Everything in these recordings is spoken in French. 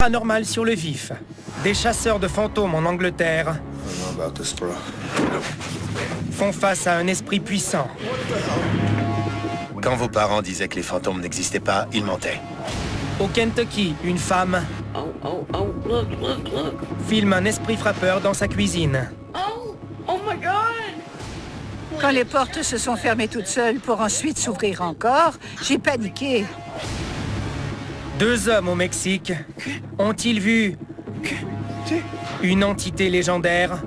Paranormal sur le vif. Des chasseurs de fantômes en Angleterre font face à un esprit puissant. Quand vos parents disaient que les fantômes n'existaient pas, ils mentaient. Au Kentucky, une femme filme un esprit frappeur dans sa cuisine. Oh my God! Quand les portes se sont fermées toutes seules pour ensuite s'ouvrir encore, j'ai paniqué. 2 hommes au Mexique ont-ils vu une entité légendaire?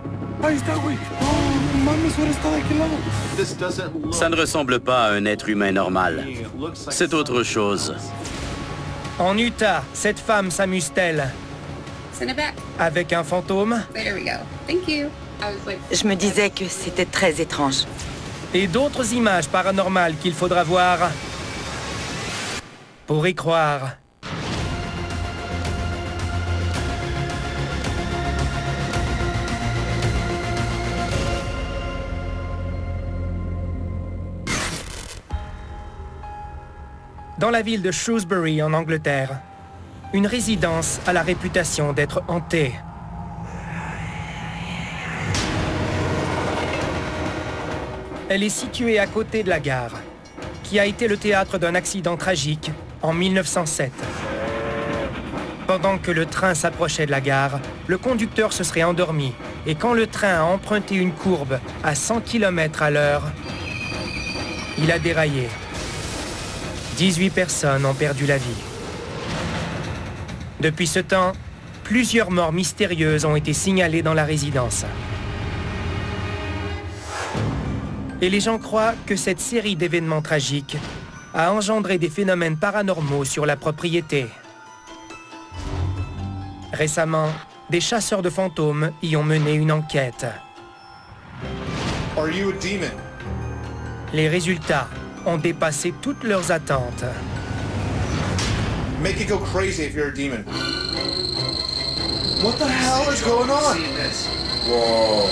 Ça ne ressemble pas à un être humain normal. C'est autre chose. En Utah, cette femme s'amuse-t-elle Send it back. avec un fantôme? There we go. Thank you. I was like, Je me disais que c'était très étrange. Et d'autres images paranormales qu'il faudra voir pour y croire. Dans la ville de Shrewsbury, en Angleterre, une résidence a la réputation d'être hantée. Elle est située à côté de la gare, qui a été le théâtre d'un accident tragique en 1907. Pendant que le train s'approchait de la gare, le conducteur se serait endormi et quand le train a emprunté une courbe à 100 km à l'heure, il a déraillé. 18 personnes ont perdu la vie. Depuis ce temps, plusieurs morts mystérieuses ont été signalées dans la résidence. Et les gens croient que cette série d'événements tragiques a engendré des phénomènes paranormaux sur la propriété. Récemment, des chasseurs de fantômes y ont mené une enquête. Are you a demon? Les résultats ont dépassé toutes leurs attentes. Make it go crazy if you're a demon. What the hell is going on? Whoa.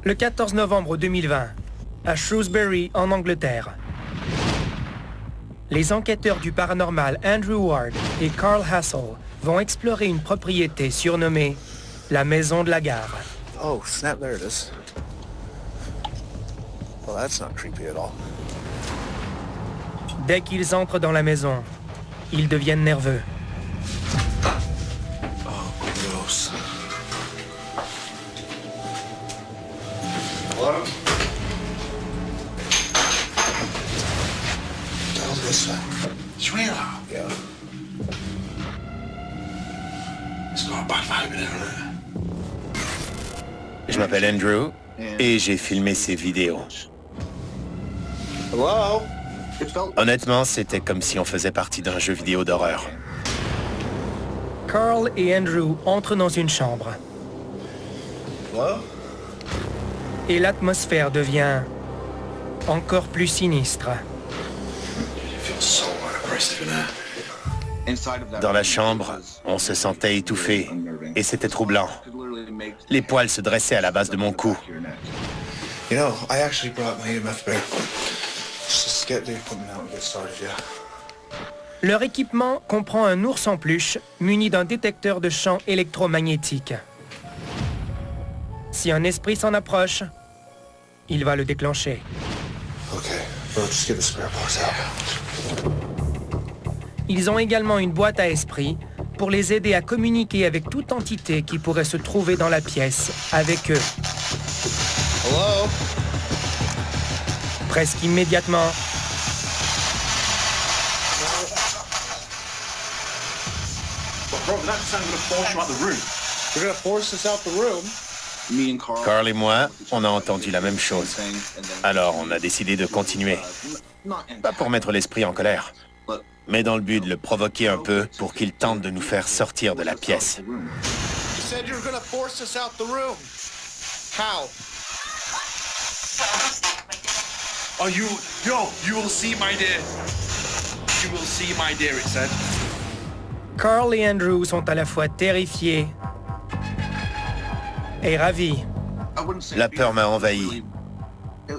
Le 14 novembre 2020, à Shrewsbury, en Angleterre, les enquêteurs du paranormal Andrew Ward et Carl Hassel vont explorer une propriété surnommée la Maison de la Gare. Oh, snap, there it is. Well, that's not creepy at all. Dès qu'ils entrent dans la maison, ils deviennent nerveux. Oh, gross. Hello? What the hell is this thing? Shmuela. Yeah. It's got a bad vibe in it, isn't it? Je m'appelle Andrew et j'ai filmé ces vidéos. Hello? Honnêtement, c'était comme si on faisait partie d'un jeu vidéo d'horreur. Carl et Andrew entrent dans une chambre Hello? et l'atmosphère devient encore plus sinistre. It feels so unimpressive in there. Dans la chambre, on se sentait étouffé et c'était troublant. Les poils se dressaient à la base de mon cou. You know, I actually brought my EMF bag. Just get the equipment out and get started, yeah. Leur équipement comprend un ours en peluche muni d'un détecteur de champs électromagnétiques. Si un esprit s'en approche, il va le déclencher. Okay, bro, just get the spare parts out. Ils ont également une boîte à esprits pour les aider à communiquer avec toute entité qui pourrait se trouver dans la pièce avec eux. Hello? Presque immédiatement, Bro, that's not gonna force you out the room. You're gonna force us out the room? Me and Carl. Carl et moi, on a entendu la même chose. Alors, on a décidé de continuer. Pas pour mettre l'esprit en colère, mais dans le but de le provoquer un peu pour qu'il tente de nous faire sortir de la pièce. You said you were gonna force us out the room. How? Oh, you will see, my dear. You will see, my dear, it said. Carl et Andrew sont à la fois terrifiés et ravis. La peur m'a envahi,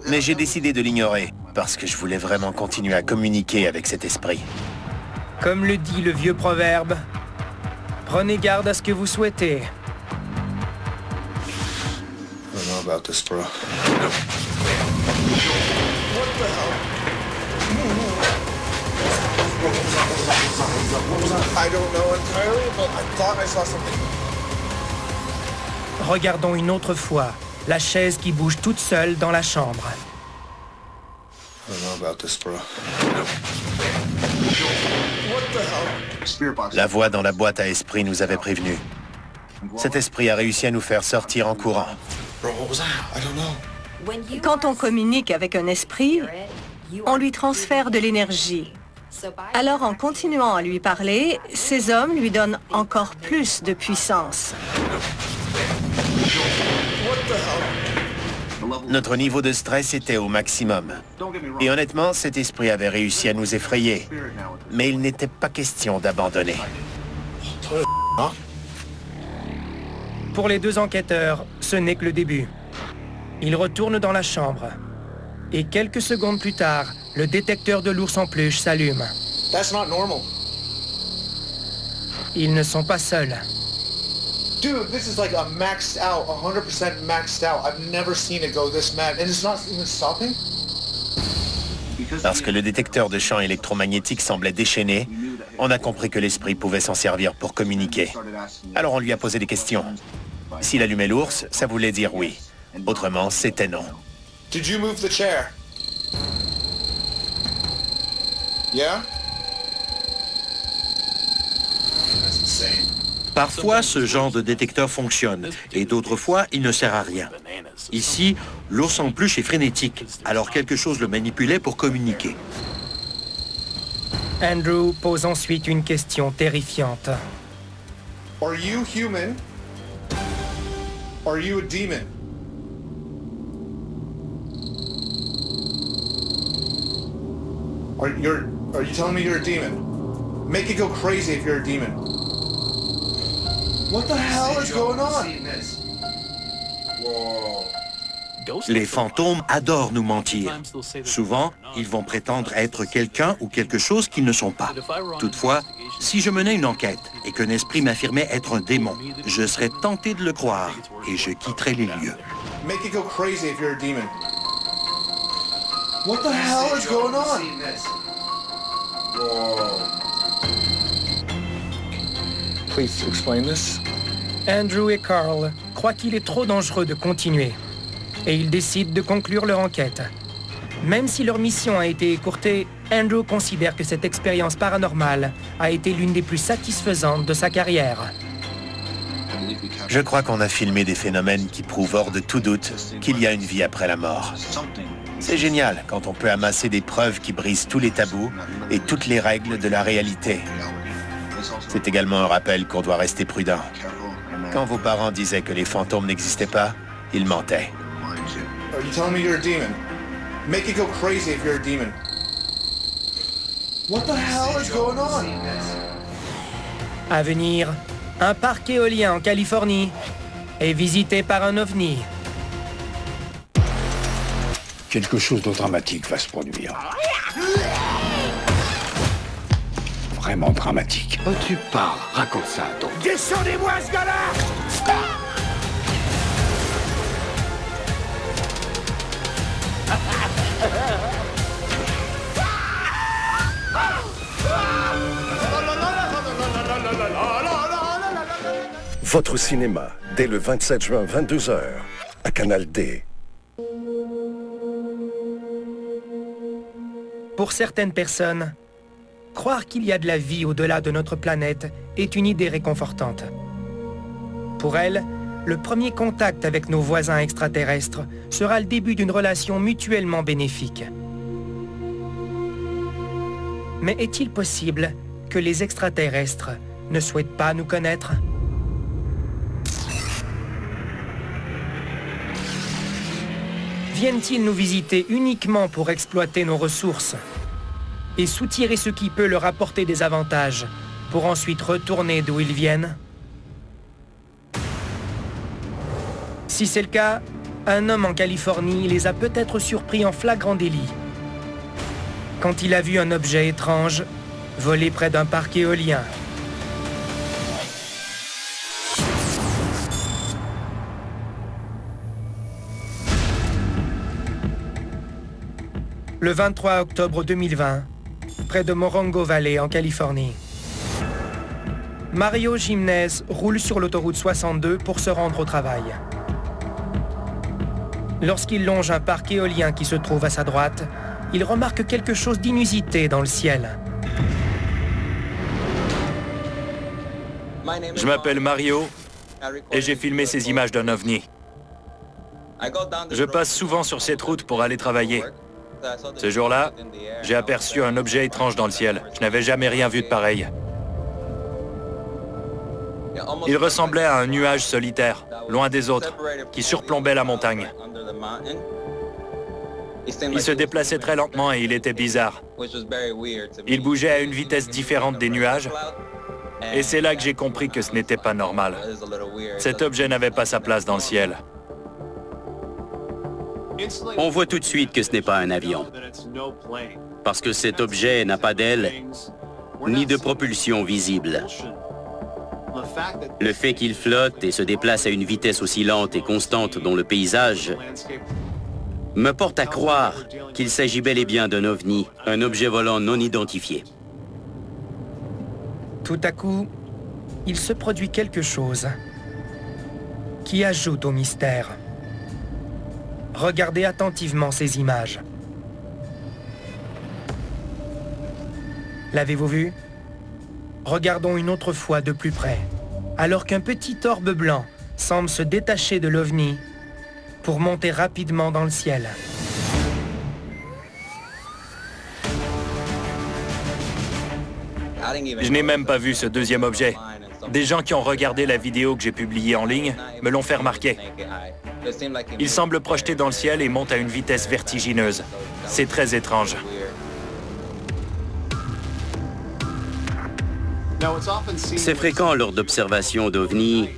mais j'ai décidé de l'ignorer parce que je voulais vraiment continuer à communiquer avec cet esprit. Comme le dit le vieux proverbe, prenez garde à ce que vous souhaitez. I don't know about this, bro. I don't know entirely, but I thought I saw something. Regardons une autre fois la chaise qui bouge toute seule dans la chambre. I don't know about this, bro. La voix dans la boîte à esprit nous avait prévenus. Cet esprit a réussi à nous faire sortir en courant. Bro, what was that? I don't know. Quand on communique avec un esprit, on lui transfère de l'énergie. Alors, en continuant à lui parler, ces hommes lui donnent encore plus de puissance. Notre niveau de stress était au maximum. Et honnêtement, cet esprit avait réussi à nous effrayer. Mais il n'était pas question d'abandonner. Pour les deux enquêteurs, ce n'est que le début. Ils retournent dans la chambre. Et quelques secondes plus tard, le détecteur de l'ours en peluche s'allume. That's not normal. Ils ne sont pas seuls. Dude, this is like a maxed out, 100% maxed out. I've never seen it go this mad. And it's not even stopping? Parce que le détecteur de champs électromagnétiques semblait déchaîné, on a compris que l'esprit pouvait s'en servir pour communiquer. Alors on lui a posé des questions. S'il allumait l'ours, ça voulait dire oui. Autrement, c'était non. Did you move the chair? Yeah? That's insane. Parfois, ce genre de détecteur fonctionne, et d'autres fois, il ne sert à rien. Ici, l'ours en peluche est frénétique, alors quelque chose le manipulait pour communiquer. Andrew pose ensuite une question terrifiante. Are you human? Are you a demon? Are you telling me you're a demon? Make it go crazy if you're a demon. What the hell is going on? Les fantômes adorent nous mentir. Souvent, ils vont prétendre être quelqu'un ou quelque chose qu'ils ne sont pas. Toutefois, si je menais une enquête et qu'un esprit m'affirmait être un démon, je serais tenté de le croire et je quitterais les lieux. Make it go crazy if you're a demon. What the hell is going on? Please explain this. Andrew et Carl croient qu'il est trop dangereux de continuer. Et ils décident de conclure leur enquête. Même si leur mission a été écourtée, Andrew considère que cette expérience paranormale a été l'une des plus satisfaisantes de sa carrière. Je crois qu'on a filmé des phénomènes qui prouvent hors de tout doute qu'il y a une vie après la mort. C'est génial quand on peut amasser des preuves qui brisent tous les tabous et toutes les règles de la réalité. C'est également un rappel qu'on doit rester prudent. Quand vos parents disaient que les fantômes n'existaient pas, ils mentaient. Are you telling me you're a demon? Make it go crazy if you're a demon. What the hell is going on? À venir, un parc éolien en Californie est visité par un ovni. Quelque chose de dramatique va se produire. Vraiment dramatique. Oh, tu parles. Raconte ça, donc. Descendez-moi, ce gars-là! Votre cinéma, dès le 27 juin, 22h, à Canal D. Pour certaines personnes, croire qu'il y a de la vie au-delà de notre planète est une idée réconfortante. Pour elles, le premier contact avec nos voisins extraterrestres sera le début d'une relation mutuellement bénéfique. Mais est-il possible que les extraterrestres ne souhaitent pas nous connaître ? Viennent-ils nous visiter uniquement pour exploiter nos ressources et soutirer ce qui peut leur apporter des avantages pour ensuite retourner d'où ils viennent ? Si c'est le cas, un homme en Californie les a peut-être surpris en flagrant délit quand il a vu un objet étrange voler près d'un parc éolien. Le 23 octobre 2020, près de Morongo Valley, en Californie. Mario Jiménez roule sur l'autoroute 62 pour se rendre au travail. Lorsqu'il longe un parc éolien qui se trouve à sa droite, il remarque quelque chose d'inusité dans le ciel. Je m'appelle Mario et j'ai filmé ces images d'un ovni. Je passe souvent sur cette route pour aller travailler. Ce jour-là, j'ai aperçu un objet étrange dans le ciel. Je n'avais jamais rien vu de pareil. Il ressemblait à un nuage solitaire, loin des autres, qui surplombait la montagne. Il se déplaçait très lentement et il était bizarre. Il bougeait à une vitesse différente des nuages, et c'est là que j'ai compris que ce n'était pas normal. Cet objet n'avait pas sa place dans le ciel. On voit tout de suite que ce n'est pas un avion, parce que cet objet n'a pas d'aile ni de propulsion visible. Le fait qu'il flotte et se déplace à une vitesse aussi lente et constante dans le paysage me porte à croire qu'il s'agit bel et bien d'un ovni, un objet volant non identifié. Tout à coup, il se produit quelque chose qui ajoute au mystère. Regardez attentivement ces images. L'avez-vous vu? Regardons une autre fois de plus près, alors qu'un petit orbe blanc semble se détacher de l'OVNI pour monter rapidement dans le ciel. Je n'ai même pas vu ce deuxième objet. Des gens qui ont regardé la vidéo que j'ai publiée en ligne me l'ont fait remarquer. Il semble projeté dans le ciel et monte à une vitesse vertigineuse. C'est très étrange. C'est fréquent lors d'observations d'OVNI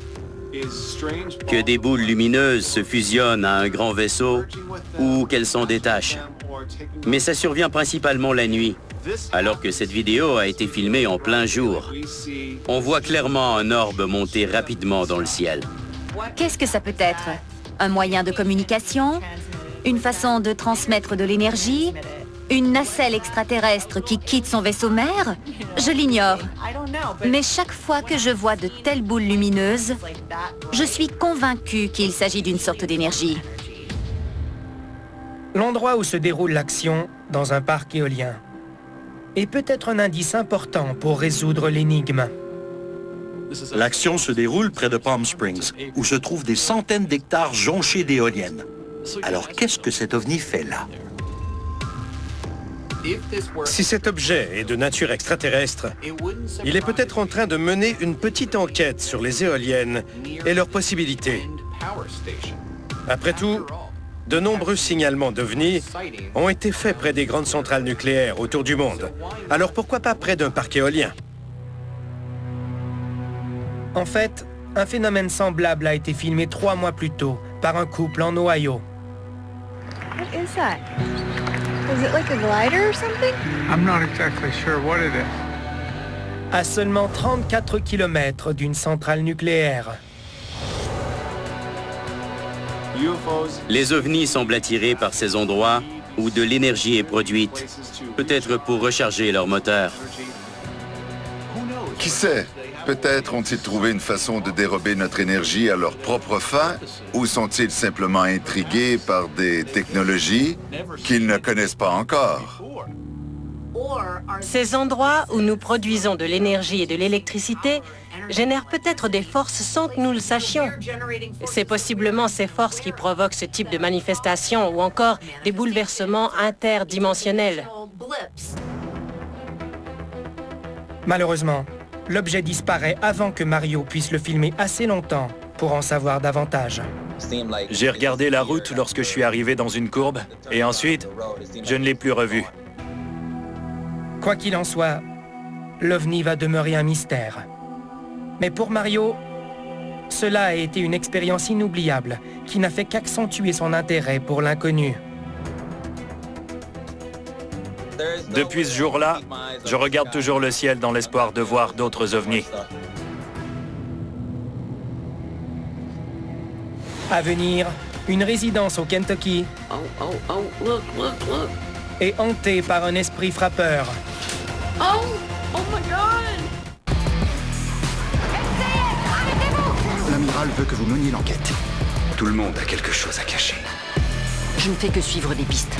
que des boules lumineuses se fusionnent à un grand vaisseau ou qu'elles s'en détachent. Mais ça survient principalement la nuit, alors que cette vidéo a été filmée en plein jour. On voit clairement un orbe monter rapidement dans le ciel. Qu'est-ce que ça peut être? Un moyen de communication? Une façon de transmettre de l'énergie? Une nacelle extraterrestre qui quitte son vaisseau mère? Je l'ignore. Mais chaque fois que je vois de telles boules lumineuses, je suis convaincue qu'il s'agit d'une sorte d'énergie. L'endroit où se déroule l'action, dans un parc éolien, est peut-être un indice important pour résoudre l'énigme. L'action se déroule près de Palm Springs, où se trouvent des centaines d'hectares jonchés d'éoliennes. Alors qu'est-ce que cet ovni fait là? Si cet objet est de nature extraterrestre, il est peut-être en train de mener une petite enquête sur les éoliennes et leurs possibilités. Après tout, de nombreux signalements d'OVNI ont été faits près des grandes centrales nucléaires autour du monde. Alors pourquoi pas près d'un parc éolien? En fait, un phénomène semblable a été filmé 3 mois plus tôt par un couple en Ohio. What is that? Is it like a glider or something? I'm not exactly sure what it is. À seulement 34 km d'une centrale nucléaire. Les ovnis semblent attirés par ces endroits où de l'énergie est produite, peut-être pour recharger leur moteur. Qui sait? Peut-être ont-ils trouvé une façon de dérober notre énergie à leur propre fin, ou sont-ils simplement intrigués par des technologies qu'ils ne connaissent pas encore? Ces endroits où nous produisons de l'énergie et de l'électricité génèrent peut-être des forces sans que nous le sachions. C'est possiblement ces forces qui provoquent ce type de manifestation ou encore des bouleversements interdimensionnels. Malheureusement, l'objet disparaît avant que Mario puisse le filmer assez longtemps pour en savoir davantage. J'ai regardé la route lorsque je suis arrivé dans une courbe, et ensuite, je ne l'ai plus revu. Quoi qu'il en soit, l'OVNI va demeurer un mystère. Mais pour Mario, cela a été une expérience inoubliable qui n'a fait qu'accentuer son intérêt pour l'inconnu. Depuis ce jour-là, je regarde toujours le ciel dans l'espoir de voir d'autres ovnis. À venir, une résidence au Kentucky est hantée par un esprit frappeur. Oh my God! L'amiral veut que vous meniez l'enquête. Tout le monde a quelque chose à cacher. Je ne fais que suivre des pistes.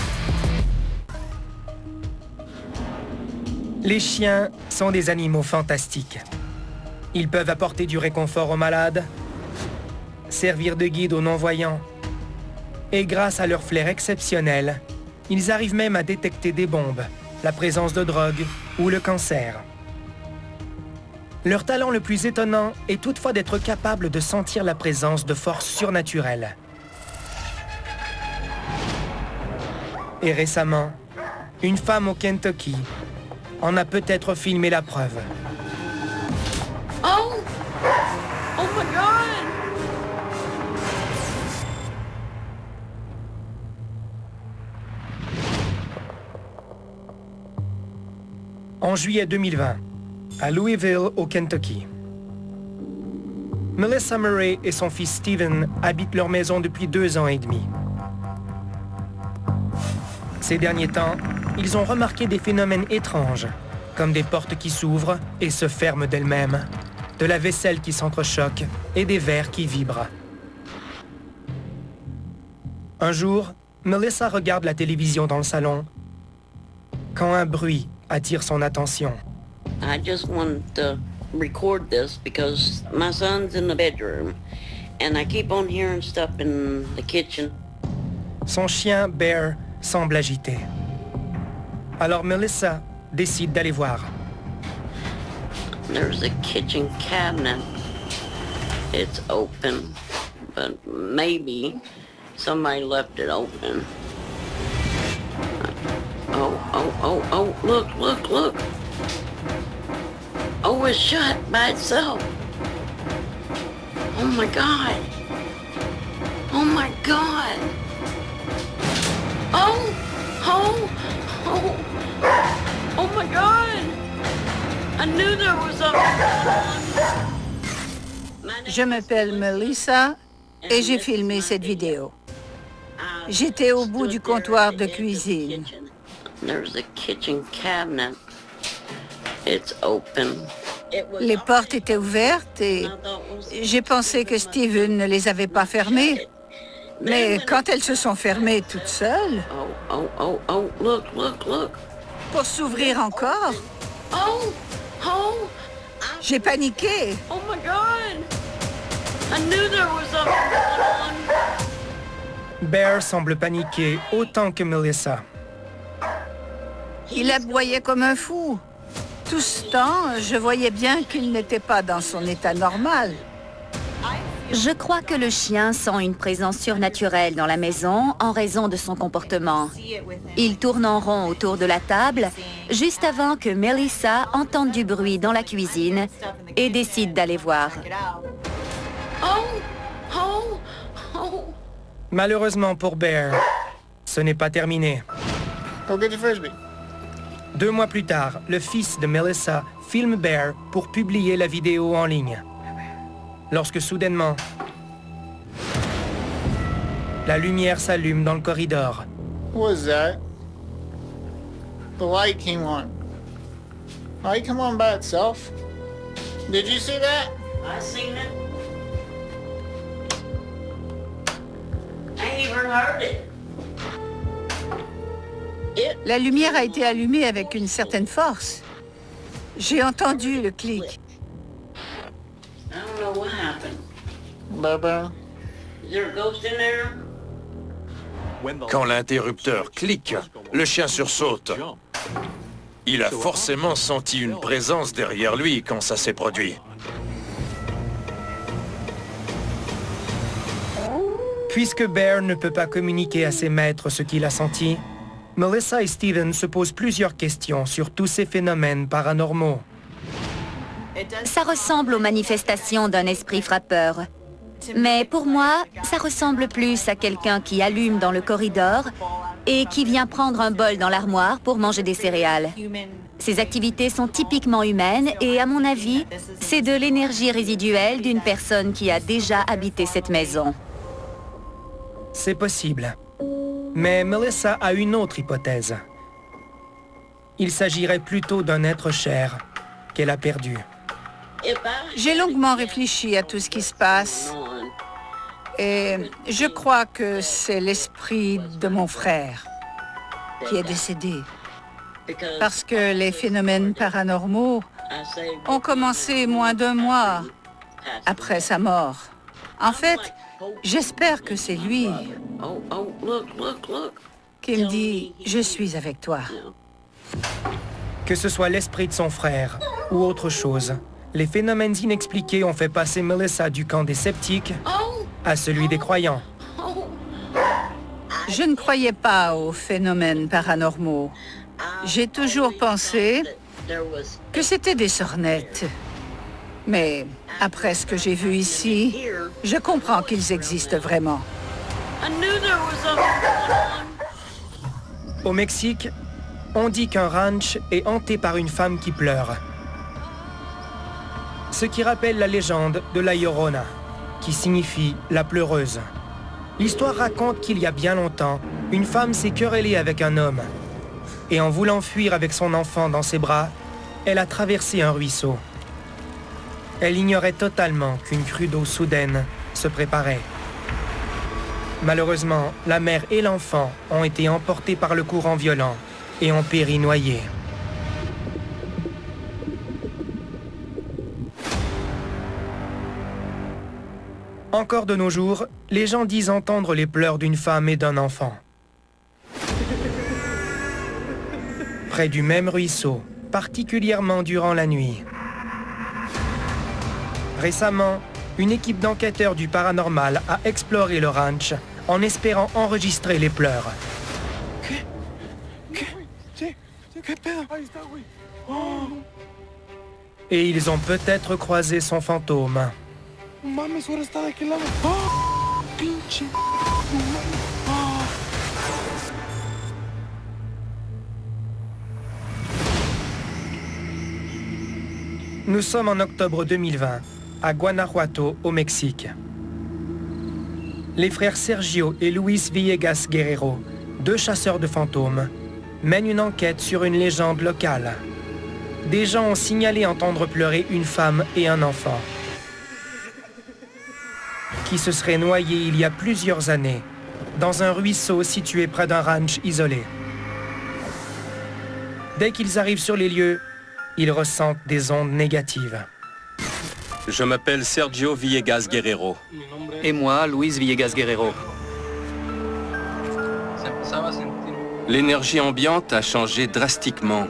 Les chiens sont des animaux fantastiques. Ils peuvent apporter du réconfort aux malades, servir de guide aux non-voyants. Et grâce à leur flair exceptionnel, ils arrivent même à détecter des bombes, la présence de drogue ou le cancer. Leur talent le plus étonnant est toutefois d'être capable de sentir la présence de forces surnaturelles. Et récemment, une femme au Kentucky en a peut-être filmé la preuve. Oh! Oh my God! En juillet 2020, à Louisville, au Kentucky. Melissa Murray et son fils Steven habitent leur maison depuis 2 ans et demi. Ces derniers temps, ils ont remarqué des phénomènes étranges, comme des portes qui s'ouvrent et se ferment d'elles-mêmes, de la vaisselle qui s'entrechoque et des verres qui vibrent. Un jour, Melissa regarde la télévision dans le salon quand un bruit attire son attention. I just wanted to record this because my son's in the bedroom and I keep on hearing stuff in the kitchen. Son chien, Bear, semble agité. Alors Melissa décide d'aller voir. There's a kitchen cabinet. It's open, but maybe somebody left it open. Oh, look. Oh, it's shut by itself. Oh my God. Oh my God. Oh my God. I knew there was a... Je m'appelle Melissa et j'ai filmé cette vidéo. J'étais au bout du comptoir de cuisine. There's a kitchen cabinet. It's open. Les portes étaient ouvertes et j'ai pensé que Steven ne les avait pas fermées. Mais quand elles se sont fermées toutes seules... Oh, look. Pour s'ouvrir encore... J'ai paniqué. Oh my God! I knew there was a... Bear semble paniquer autant que Melissa. Il aboyait comme un fou. Tout ce temps, je voyais bien qu'il n'était pas dans son état normal. Je crois que le chien sent une présence surnaturelle dans la maison en raison de son comportement. Il tourne en rond autour de la table, juste avant que Melissa entende du bruit dans la cuisine et décide d'aller voir. Malheureusement pour Bear, ce n'est pas terminé. Go get your frisbee. 2 mois plus tard, le fils de Melissa filme Bear pour publier la vidéo en ligne. Lorsque soudainement, la lumière s'allume dans le corridor. What was that? The light came on. Light come on by itself? Did you see that? I seen it. I even heard it. La lumière a été allumée avec une certaine force. J'ai entendu le clic. I don't know what happened. Baba. Is there a ghost in there? Quand l'interrupteur clique, le chien sursaute. Il a forcément senti une présence derrière lui quand ça s'est produit. Puisque Bear ne peut pas communiquer à ses maîtres ce qu'il a senti, Melissa et Steven se posent plusieurs questions sur tous ces phénomènes paranormaux. Ça ressemble aux manifestations d'un esprit frappeur. Mais pour moi, ça ressemble plus à quelqu'un qui allume dans le corridor et qui vient prendre un bol dans l'armoire pour manger des céréales. Ces activités sont typiquement humaines et, à mon avis, c'est de l'énergie résiduelle d'une personne qui a déjà habité cette maison. C'est possible. Mais Melissa a une autre hypothèse. Il s'agirait plutôt d'un être cher qu'elle a perdu. J'ai longuement réfléchi à tout ce qui se passe et je crois que c'est l'esprit de mon frère qui est décédé. Parce que les phénomènes paranormaux ont commencé moins d'1 mois après sa mort. En fait, j'espère que c'est lui qui me dit « Je suis avec toi ». Que ce soit l'esprit de son frère ou autre chose, les phénomènes inexpliqués ont fait passer Melissa du camp des sceptiques à celui des croyants. Je ne croyais pas aux phénomènes paranormaux. J'ai toujours pensé que c'était des sornettes. Mais après ce que j'ai vu ici, je comprends qu'ils existent vraiment. Au Mexique, on dit qu'un ranch est hanté par une femme qui pleure. Ce qui rappelle la légende de La Llorona, qui signifie la pleureuse. L'histoire raconte qu'il y a bien longtemps, une femme s'est querellée avec un homme. Et en voulant fuir avec son enfant dans ses bras, elle a traversé un ruisseau. Elle ignorait totalement qu'une crue d'eau soudaine se préparait. Malheureusement, la mère et l'enfant ont été emportés par le courant violent et ont péri noyés. Encore de nos jours, les gens disent entendre les pleurs d'une femme et d'un enfant. Près du même ruisseau, particulièrement durant la nuit. Récemment, une équipe d'enquêteurs du paranormal a exploré le ranch en espérant enregistrer les pleurs. Et ils ont peut-être croisé son fantôme. Nous sommes en octobre 2020, à Guanajuato, au Mexique. Les frères Sergio et Luis Villegas Guerrero, 2 chasseurs de fantômes, mènent une enquête sur une légende locale. Des gens ont signalé entendre pleurer une femme et un enfant qui se seraient noyés il y a plusieurs années dans un ruisseau situé près d'un ranch isolé. Dès qu'ils arrivent sur les lieux, ils ressentent des ondes négatives. Je m'appelle Sergio Villegas Guerrero. Et moi, Luis Villegas Guerrero. L'énergie ambiante a changé drastiquement.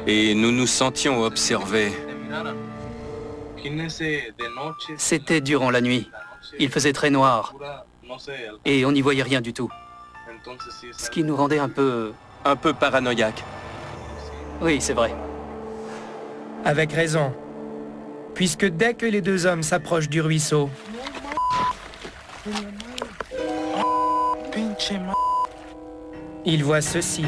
Et nous nous sentions observés. C'était durant la nuit. Il faisait très noir. Et on n'y voyait rien du tout. Ce qui nous rendait un peu paranoïaques. Oui, c'est vrai. Avec raison. Puisque dès que les 2 hommes s'approchent du ruisseau, ils voient ceci.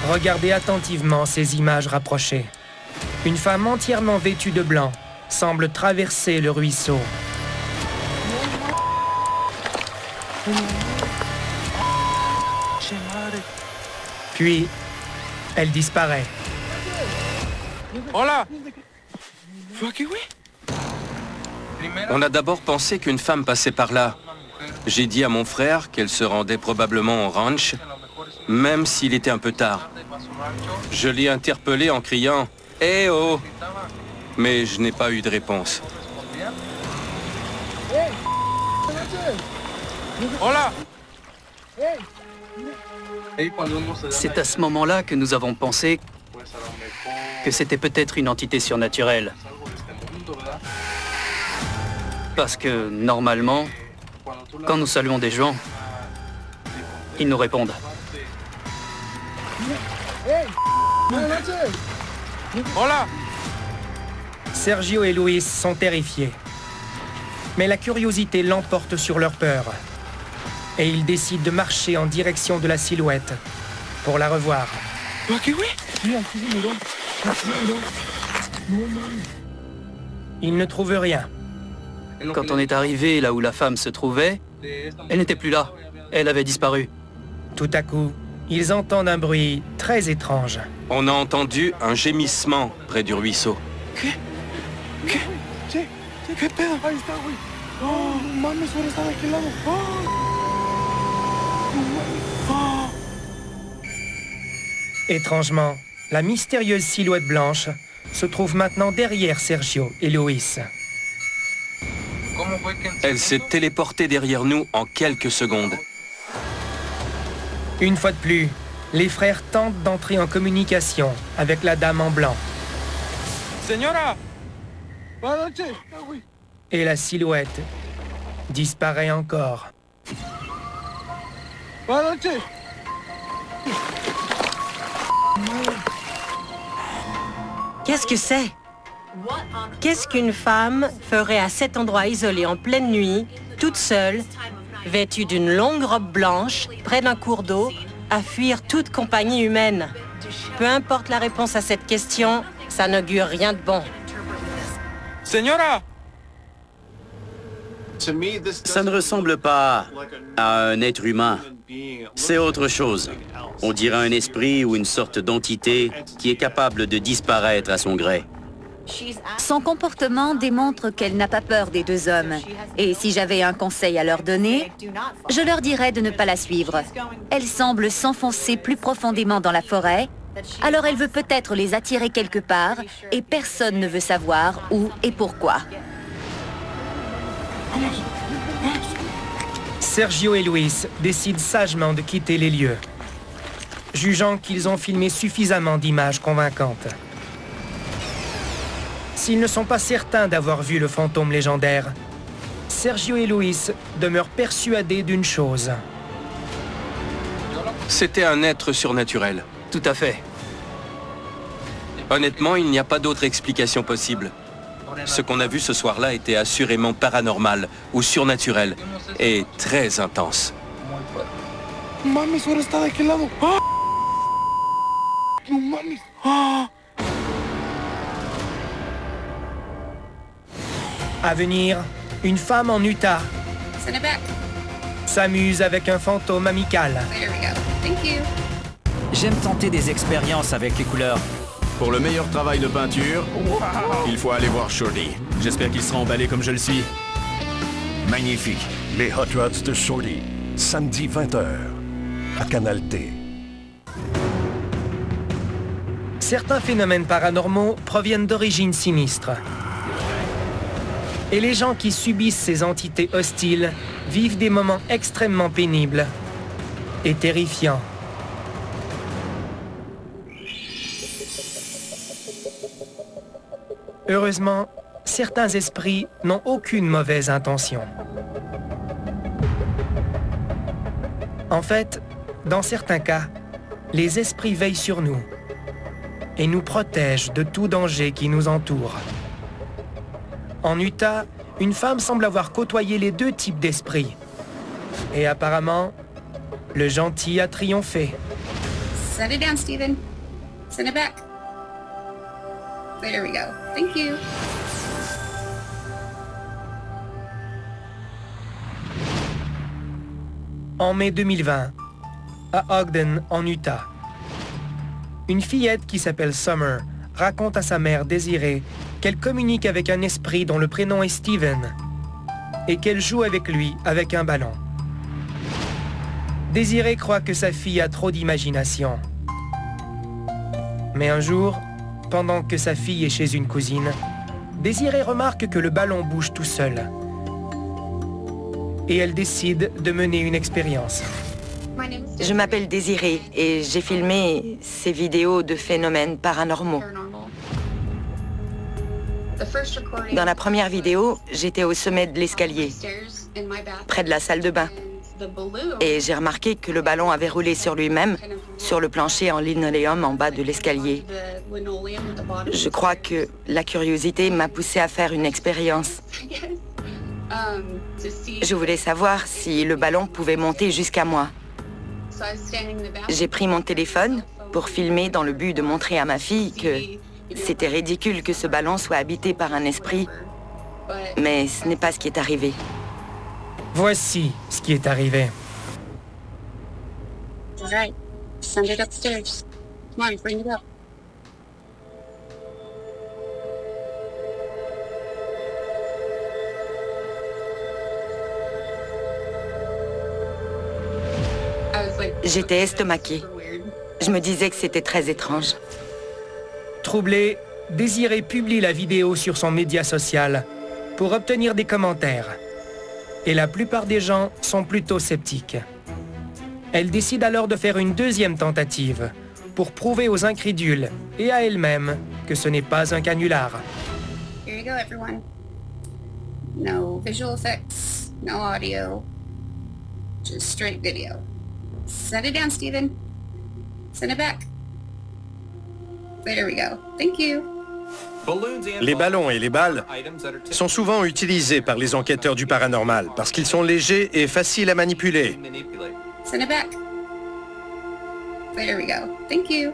Regardez attentivement ces images rapprochées. Une femme entièrement vêtue de blanc semble traverser le ruisseau. Puis, elle disparaît. On a d'abord pensé qu'une femme passait par là. J'ai dit à mon frère qu'elle se rendait probablement au ranch, même s'il était un peu tard. Je l'ai interpellé en criant « Eh oh !» mais je n'ai pas eu de réponse. C'est à ce moment-là que nous avons pensé que c'était peut-être une entité surnaturelle. Parce que, normalement, quand nous saluons des gens, ils nous répondent. Sergio et Luis sont terrifiés. Mais la curiosité l'emporte sur leur peur. Et ils décident de marcher en direction de la silhouette pour la revoir. Ils ne trouvent rien. Quand on est arrivé là où la femme se trouvait, elle n'était plus là. Elle avait disparu. Tout à coup, ils entendent un bruit très étrange. On a entendu un gémissement près du ruisseau. Étrangement, la mystérieuse silhouette blanche se trouve maintenant derrière Sergio et Luis. Elle s'est téléportée derrière nous en quelques secondes. Une fois de plus, les frères tentent d'entrer en communication avec la dame en blanc. Señora! Et la silhouette disparaît encore. Qu'est-ce que c'est? Qu'est-ce qu'une femme ferait à cet endroit isolé en pleine nuit, toute seule, vêtue d'une longue robe blanche, près d'un cours d'eau, à fuir toute compagnie humaine? Peu importe la réponse à cette question, ça n'augure rien de bon. Señora! Ça ne ressemble pas à un être humain. C'est autre chose. On dirait un esprit ou une sorte d'entité qui est capable de disparaître à son gré. Son comportement démontre qu'elle n'a pas peur des deux hommes. Et si j'avais un conseil à leur donner, je leur dirais de ne pas la suivre. Elle semble s'enfoncer plus profondément dans la forêt, alors elle veut peut-être les attirer quelque part, et personne ne veut savoir où et pourquoi. Sergio et Luis décident sagement de quitter les lieux, jugeant qu'ils ont filmé suffisamment d'images convaincantes. S'ils ne sont pas certains d'avoir vu le fantôme légendaire, Sergio et Luis demeurent persuadés d'une chose. C'était un être surnaturel. Tout à fait. Honnêtement, il n'y a pas d'autre explication possible. Ce qu'on a vu ce soir-là était assurément paranormal ou surnaturel et très intense. À venir, une femme en Utah s'amuse avec un fantôme amical. J'aime tenter des expériences avec les couleurs. Pour le meilleur travail de peinture, il faut aller voir Shorty. J'espère qu'il sera emballé comme je le suis. Magnifique. Les Hot Rods de Shorty, samedi 20h, à Canal D. Certains phénomènes paranormaux proviennent d'origines sinistres. Et les gens qui subissent ces entités hostiles vivent des moments extrêmement pénibles et terrifiants. Heureusement, certains esprits n'ont aucune mauvaise intention. En fait, dans certains cas, les esprits veillent sur nous et nous protègent de tout danger qui nous entoure. En Utah, une femme semble avoir côtoyé les deux types d'esprits. Et apparemment, le gentil a triomphé. Set it down, Stephen. Send it back. There we go. Thank you. En mai 2020, à Ogden, en Utah, une fillette qui s'appelle Summer raconte à sa mère Désirée qu'elle communique avec un esprit dont le prénom est Steven et qu'elle joue avec lui avec un ballon. Désirée croit que sa fille a trop d'imagination. Mais un jour, pendant que sa fille est chez une cousine, Désirée remarque que le ballon bouge tout seul. Et elle décide de mener une expérience. Je m'appelle Désirée et j'ai filmé ces vidéos de phénomènes paranormaux. Dans la première vidéo, j'étais au sommet de l'escalier, près de la salle de bain. Et j'ai remarqué que le ballon avait roulé sur lui-même, sur le plancher en linoléum en bas de l'escalier. Je crois que la curiosité m'a poussé à faire une expérience. Je voulais savoir si le ballon pouvait monter jusqu'à moi. J'ai pris mon téléphone pour filmer dans le but de montrer à ma fille que c'était ridicule que ce ballon soit habité par un esprit, mais ce n'est pas ce qui est arrivé. Voici ce qui est arrivé. All right, send it upstairs. Come on, bring it up. J'étais estomaquée. Je me disais que c'était très étrange. Troublé, Désiré publie la vidéo sur son média social pour obtenir des commentaires. Et la plupart des gens sont plutôt sceptiques. Elle décide alors de faire une deuxième tentative pour prouver aux incrédules et à elle-même que ce n'est pas un canular. Here you go, everyone. No visual effects, no audio, just straight video. Set it down, Steven. Send it back. There we go. Thank you. Les ballons et les balles sont souvent utilisés par les enquêteurs du paranormal parce qu'ils sont légers et faciles à manipuler. Send it back. There we go. Thank you.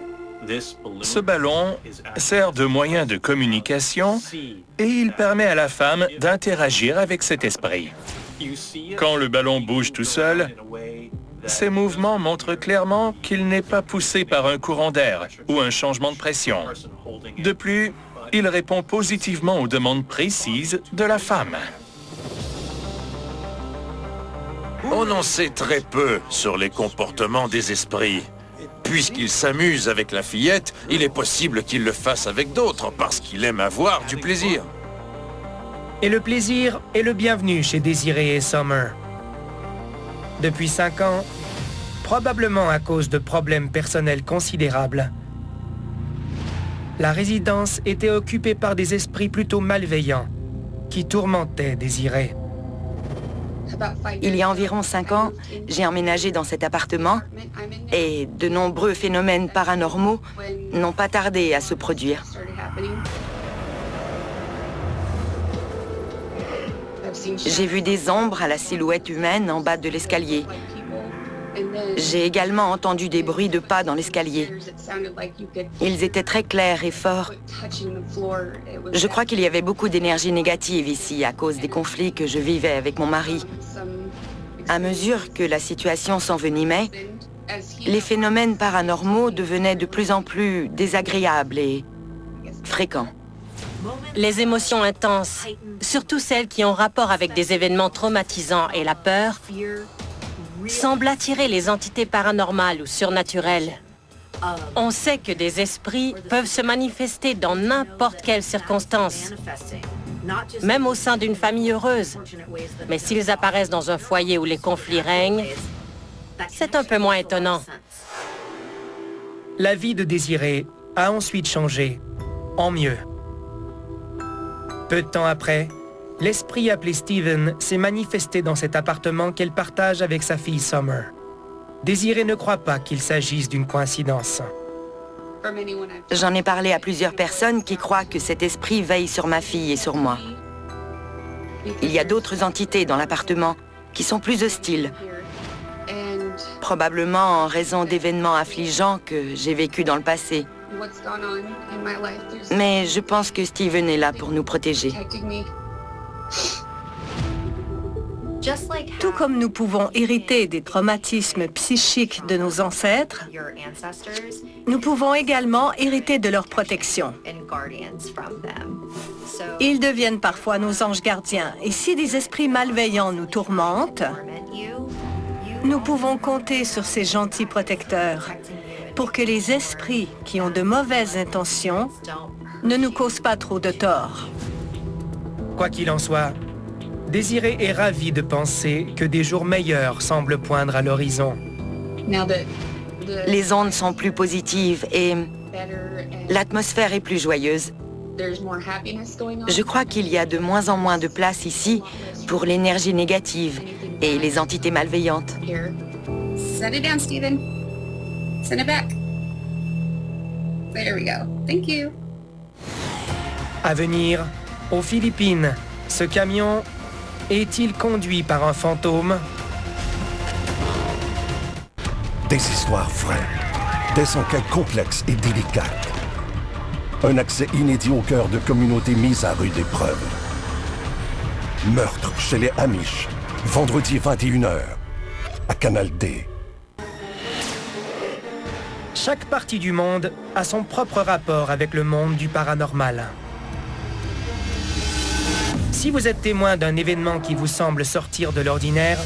Ce ballon sert de moyen de communication et il permet à la femme d'interagir avec cet esprit. Quand le ballon bouge tout seul, ces mouvements montrent clairement qu'il n'est pas poussé par un courant d'air ou un changement de pression. De plus, il répond positivement aux demandes précises de la femme. On en sait très peu sur les comportements des esprits. Puisqu'il s'amuse avec la fillette, il est possible qu'il le fasse avec d'autres parce qu'il aime avoir du plaisir. Et le plaisir est le bienvenu chez Désiré et Summer. Depuis 5 ans, probablement à cause de problèmes personnels considérables, la résidence était occupée par des esprits plutôt malveillants qui tourmentaient Désiré. Il y a environ 5 ans, j'ai emménagé dans cet appartement et de nombreux phénomènes paranormaux n'ont pas tardé à se produire. J'ai vu des ombres à la silhouette humaine en bas de l'escalier. J'ai également entendu des bruits de pas dans l'escalier. Ils étaient très clairs et forts. Je crois qu'il y avait beaucoup d'énergie négative ici à cause des conflits que je vivais avec mon mari. À mesure que la situation s'envenimait, les phénomènes paranormaux devenaient de plus en plus désagréables et fréquents. Les émotions intenses, surtout celles qui ont rapport avec des événements traumatisants et la peur, semblent attirer les entités paranormales ou surnaturelles. On sait que des esprits peuvent se manifester dans n'importe quelle circonstance, même au sein d'une famille heureuse. Mais s'ils apparaissent dans un foyer où les conflits règnent, c'est un peu moins étonnant. La vie de Désiré a ensuite changé, en mieux. Peu de temps après, l'esprit appelé Steven s'est manifesté dans cet appartement qu'elle partage avec sa fille Summer. Désiré ne croit pas qu'il s'agisse d'une coïncidence. J'en ai parlé à plusieurs personnes qui croient que cet esprit veille sur ma fille et sur moi. Il y a d'autres entités dans l'appartement qui sont plus hostiles, probablement en raison d'événements affligeants que j'ai vécus dans le passé. Mais je pense que Steven est là pour nous protéger. Tout comme nous pouvons hériter des traumatismes psychiques de nos ancêtres, nous pouvons également hériter de leur protection. Ils deviennent parfois nos anges gardiens, et si des esprits malveillants nous tourmentent, nous pouvons compter sur ces gentils protecteurs pour que les esprits qui ont de mauvaises intentions ne nous causent pas trop de tort. Quoi qu'il en soit, Désiré est ravi de penser que des jours meilleurs semblent poindre à l'horizon. Les ondes sont plus positives et l'atmosphère est plus joyeuse. Je crois qu'il y a de moins en moins de place ici pour l'énergie négative et les entités malveillantes. Set it down, Steven. Send it back. There we go. Thank you. À venir, aux Philippines, ce camion est-il conduit par un fantôme? Des histoires vraies, des enquêtes complexes et délicates. Un accès inédit au cœur de communautés mises à rude épreuve. Meurtre chez les Amish, vendredi 21h, à Canal D. Chaque partie du monde a son propre rapport avec le monde du paranormal. Si vous êtes témoin d'un événement qui vous semble sortir de l'ordinaire,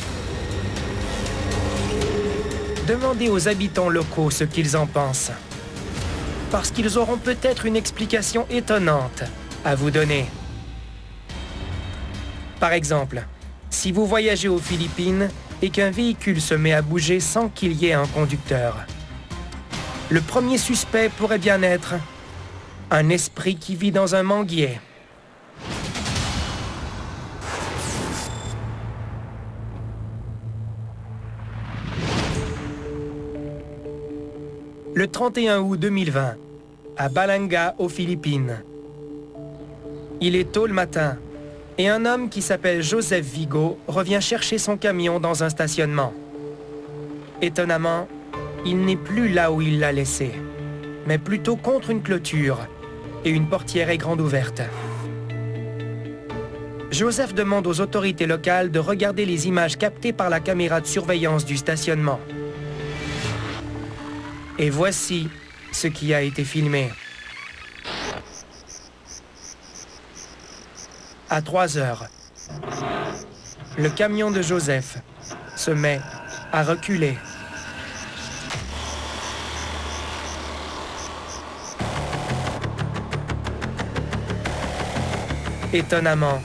demandez aux habitants locaux ce qu'ils en pensent. Parce qu'ils auront peut-être une explication étonnante à vous donner. Par exemple, si vous voyagez aux Philippines et qu'un véhicule se met à bouger sans qu'il y ait un conducteur, le premier suspect pourrait bien être un esprit qui vit dans un manguier. Le 31 août 2020, à Balanga, aux Philippines. Il est tôt le matin et un homme qui s'appelle Joseph Vigo revient chercher son camion dans un stationnement. Étonnamment, il n'est plus là où il l'a laissé, mais plutôt contre une clôture et une portière est grande ouverte. Joseph demande aux autorités locales de regarder les images captées par la caméra de surveillance du stationnement. Et voici ce qui a été filmé. À 3 heures, le camion de Joseph se met à reculer. Étonnamment,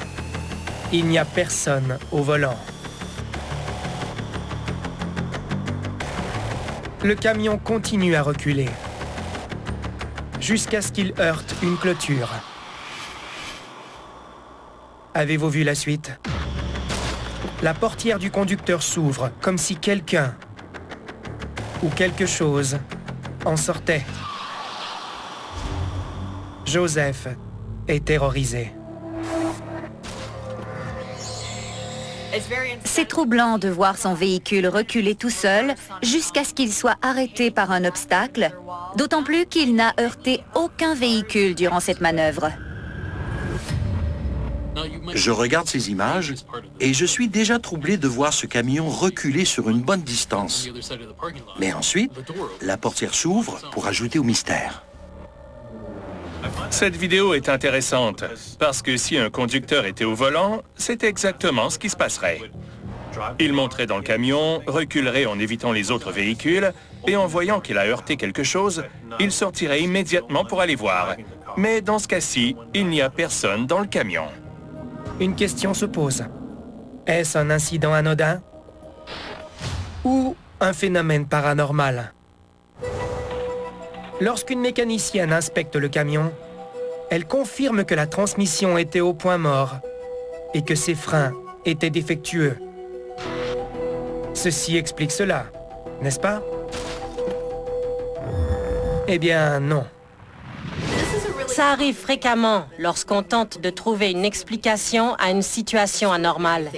il n'y a personne au volant. Le camion continue à reculer, jusqu'à ce qu'il heurte une clôture. Avez-vous vu la suite? La portière du conducteur s'ouvre comme si quelqu'un ou quelque chose en sortait. Joseph est terrorisé. C'est troublant de voir son véhicule reculer tout seul jusqu'à ce qu'il soit arrêté par un obstacle, d'autant plus qu'il n'a heurté aucun véhicule durant cette manœuvre. Je regarde ces images et je suis déjà troublé de voir ce camion reculer sur une bonne distance. Mais ensuite, la portière s'ouvre pour ajouter au mystère. Cette vidéo est intéressante, parce que si un conducteur était au volant, c'est exactement ce qui se passerait. Il monterait dans le camion, reculerait en évitant les autres véhicules, et en voyant qu'il a heurté quelque chose, il sortirait immédiatement pour aller voir. Mais dans ce cas-ci, il n'y a personne dans le camion. Une question se pose. Est-ce un incident anodin ou un phénomène paranormal? Lorsqu'une mécanicienne inspecte le camion, elle confirme que la transmission était au point mort et que ses freins étaient défectueux. Ceci explique cela, n'est-ce pas? Eh bien, non. Ça arrive fréquemment lorsqu'on tente de trouver une explication à une situation anormale.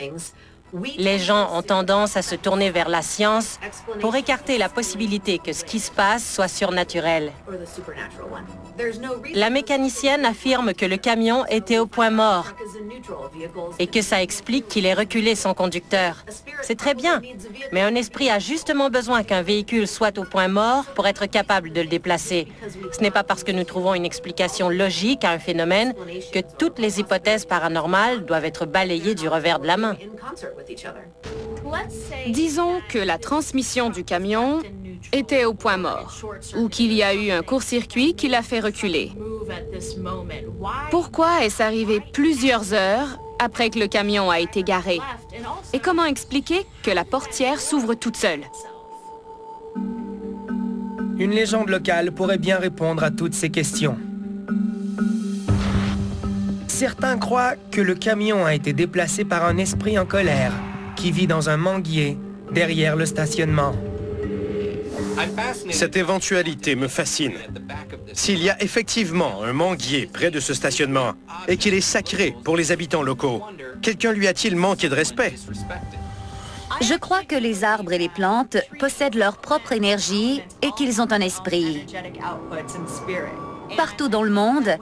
Les gens ont tendance à se tourner vers la science pour écarter la possibilité que ce qui se passe soit surnaturel. La mécanicienne affirme que le camion était au point mort et que ça explique qu'il ait reculé son conducteur. C'est très bien, mais un esprit a justement besoin qu'un véhicule soit au point mort pour être capable de le déplacer. Ce n'est pas parce que nous trouvons une explication logique à un phénomène que toutes les hypothèses paranormales doivent être balayées du revers de la main. Disons que la transmission du camion était au point mort, ou qu'il y a eu un court-circuit qui l'a fait reculer. Pourquoi est-ce arrivé plusieurs heures après que le camion a été garé? Et comment expliquer que la portière s'ouvre toute seule? Une légende locale pourrait bien répondre à toutes ces questions. Certains croient que le camion a été déplacé par un esprit en colère qui vit dans un manguier derrière le stationnement. Cette éventualité me fascine. S'il y a effectivement un manguier près de ce stationnement et qu'il est sacré pour les habitants locaux, quelqu'un lui a-t-il manqué de respect? Je crois que les arbres et les plantes possèdent leur propre énergie et qu'ils ont un esprit. Partout dans le monde,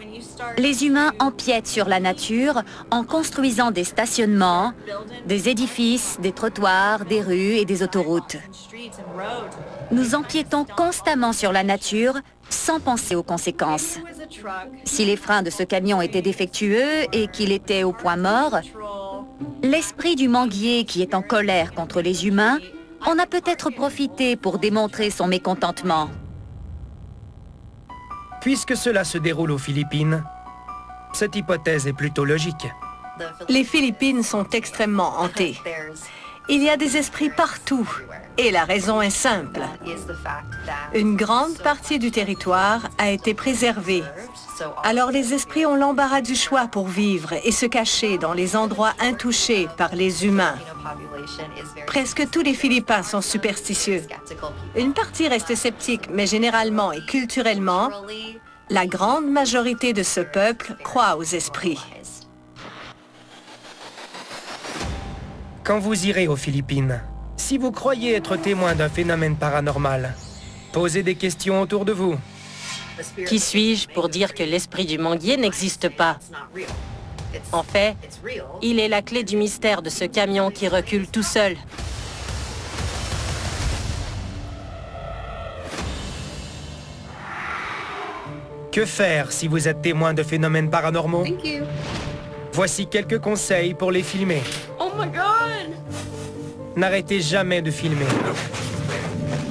les humains empiètent sur la nature en construisant des stationnements, des édifices, des trottoirs, des rues et des autoroutes. Nous empiétons constamment sur la nature sans penser aux conséquences. Si les freins de ce camion étaient défectueux et qu'il était au point mort, l'esprit du manguier qui est en colère contre les humains en a peut-être profité pour démontrer son mécontentement. Puisque cela se déroule aux Philippines, cette hypothèse est plutôt logique. Les Philippines sont extrêmement hantées. Il y a des esprits partout, et la raison est simple. Une grande partie du territoire a été préservée. Alors les esprits ont l'embarras du choix pour vivre et se cacher dans les endroits intouchés par les humains. Presque tous les Philippins sont superstitieux. Une partie reste sceptique, mais généralement et culturellement, la grande majorité de ce peuple croit aux esprits. Quand vous irez aux Philippines, si vous croyez être témoin d'un phénomène paranormal, posez des questions autour de vous. Qui suis-je pour dire que l'esprit du manguier n'existe pas? En fait, il est la clé du mystère de ce camion qui recule tout seul. Que faire si vous êtes témoin de phénomènes paranormaux? Voici quelques conseils pour les filmer. Oh my God! N'arrêtez jamais de filmer,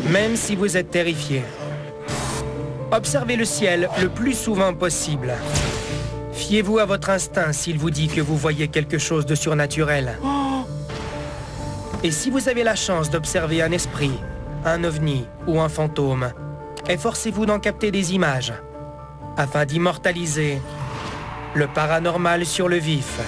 même si vous êtes terrifié. Observez le ciel le plus souvent possible. Fiez-vous à votre instinct s'il vous dit que vous voyez quelque chose de surnaturel. Et si vous avez la chance d'observer un esprit, un ovni ou un fantôme, efforcez-vous d'en capter des images, afin d'immortaliser le paranormal sur le vif.